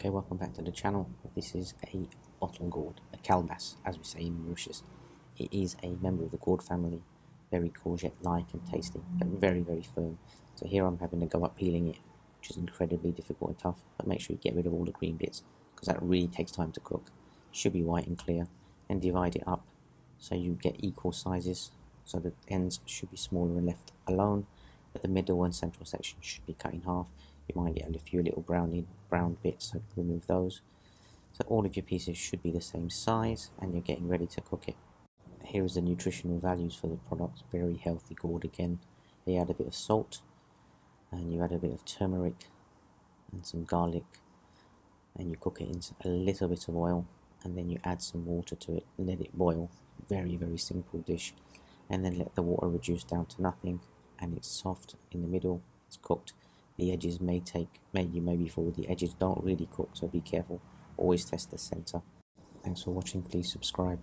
Okay, welcome back to the channel. This is a bottle gourd, a calebasse, as we say in Mauritius. It is a member of the gourd family, very courgette-like and tasty, but very, very firm. So here I'm having to go up peeling it, which is incredibly difficult and tough, but make sure you get rid of all the green bits, because that really takes time to cook. Should be white and clear, and divide it up so you get equal sizes, so the ends should be smaller and left alone, but the middle and central section should be cut in half. You might get a few little brown bits, so remove those. So all of your pieces should be the same size, and you're getting ready to cook it. Here is the nutritional values for the product. Very healthy gourd again. They add a bit of salt, and you add a bit of turmeric and some garlic, and you cook it in a little bit of oil, and then you add some water to it, let it boil. Very, very simple dish, and then let the water reduce down to nothing, and it's soft in the middle. It's cooked. The edges may be full. The edges don't really cook, so be careful. Always test the center. Thanks for watching. Please subscribe.